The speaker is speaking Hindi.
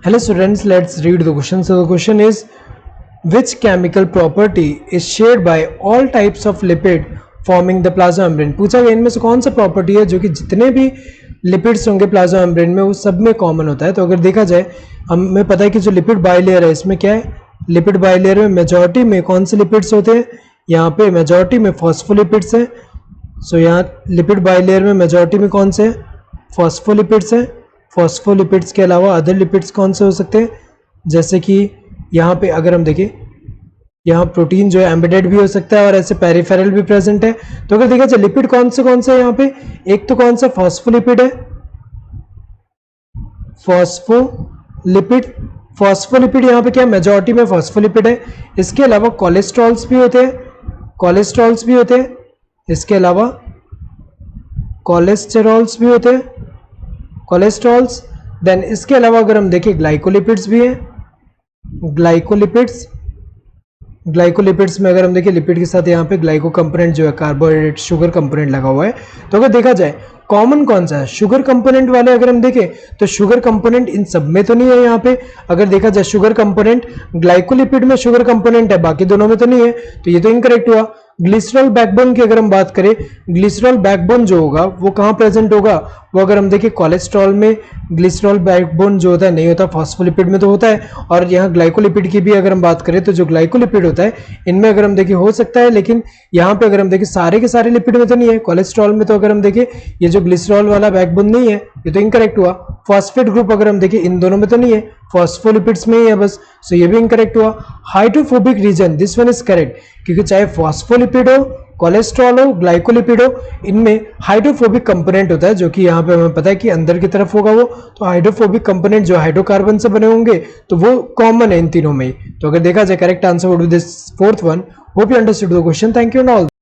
Hello students, let's read the question. So the question is, which chemical property is shared by all types of lipid forming the plasma membrane? पूछा गया इनमें से कौन सा प्रॉपर्टी है जो कि जितने भी लिपिड्स होंगे प्लाज्मा मेम्ब्रेन में वो सब में कॉमन होता है। तो अगर देखा जाए, हमें पता है कि जो लिपिड बाइलेयर है इसमें क्या है, लिपिड बाइलेयर में मेजॉरिटी में कौन से लिपिड्स होते हैं, यहाँ पे मेजॉरिटी में फॉस्फोलिपिड्स हैं। सो यहाँ लिपिड बाइलेयर में मेजॉरिटी में कौन से हैं, फॉस्फोलिपिड्स हैं। फॉस्फोलिपिड्स के अलावा अदर लिपिड्स कौन से हो सकते हैं, जैसे कि यहाँ पे अगर हम देखें, यहाँ प्रोटीन जो है एम्बेडेड भी हो सकता है और ऐसे पेरिफेरल भी प्रेजेंट है। तो अगर देखा जाए लिपिड कौन से यहाँ पे, एक तो कौन सा फॉस्फोलिपिड है, फॉस्फोलिपिड। फॉस्फोलिपिड यहाँ पे क्या मेजॉरिटी में फॉस्फोलिपिड है। इसके अलावा कोलेस्ट्रॉल्स भी होते हैं, कोलेस्ट्रॉल्स भी होते हैं। इसके अलावा कोलेस्टेरॉल्स भी होते हैं, कोलेस्ट्रॉल्स। देन इसके अलावा अगर हम देखें ग्लाइकोलिपिड्स भी हैं, ग्लाइकोलिपिड्स। ग्लाइकोलिपिड्स में अगर हम देखें लिपिड के साथ यहाँ पे ग्लाइको कंपोनेंट जो है कार्बोहाइड्रेट शुगर कंपोनेंट लगा हुआ है। तो अगर देखा जाए कॉमन कौन सा है, शुगर कंपोनेंट वाले अगर हम देखें तो शुगर कंपोनेंट इन सब में तो नहीं है। यहाँ पे अगर देखा जाए शुगर कंपोनेंट ग्लाइकोलिपिड में शुगर कंपोनेंट है, बाकी दोनों में तो नहीं है, तो ये तो इनकरेक्ट हुआ। ग्लिसरॉल बैकबोन की अगर हम बात करें, ग्लिसरॉल बैकबोन जो होगा वो कहाँ प्रेजेंट होगा, वो अगर हम देखें कोलेस्ट्रॉल में ग्लिसरॉल बैकबोन जो होता है नहीं होता, फॉस्फोलिपिड में तो होता है। और यहाँ ग्लाइकोलिपिड की भी अगर हम बात करें तो जो ग्लाइकोलिपिड होता है इनमें अगर हम देखें हो सकता है, लेकिन यहाँ पे अगर हम देखें सारे के सारे लिपिड में तो नहीं है। कोलेस्ट्रॉल में तो अगर हम देखें ये जो ग्लिसरॉल वाला बैकबोन नहीं है, ये तो इनकरेक्ट हुआ। फॉस्फेट ग्रुप अगर हम देखें इन दोनों में तो नहीं है, फॉस्फोलिपिड्स में ही है बस, सो ये भी इनकरेक्ट हुआ। Hydrophobic region, this one is correct, क्योंकि चाहे फॉस्फोलिपिड हो, कोलेस्ट्रॉल हो, ग्लाइकोलिपिड हो, इनमें हाइड्रोफोबिक कंपोनेंट होता है जो कि यहाँ पे हमें पता है कि अंदर की तरफ होगा वो। तो हाइड्रोफोबिक कंपोनेंट जो हाइड्रोकार्बन से बने होंगे तो वो कॉमन है इन तीनों में ही। तो अगर देखा जाए correct answer would be this fourth one. Hope you understood the question. Thank you and all.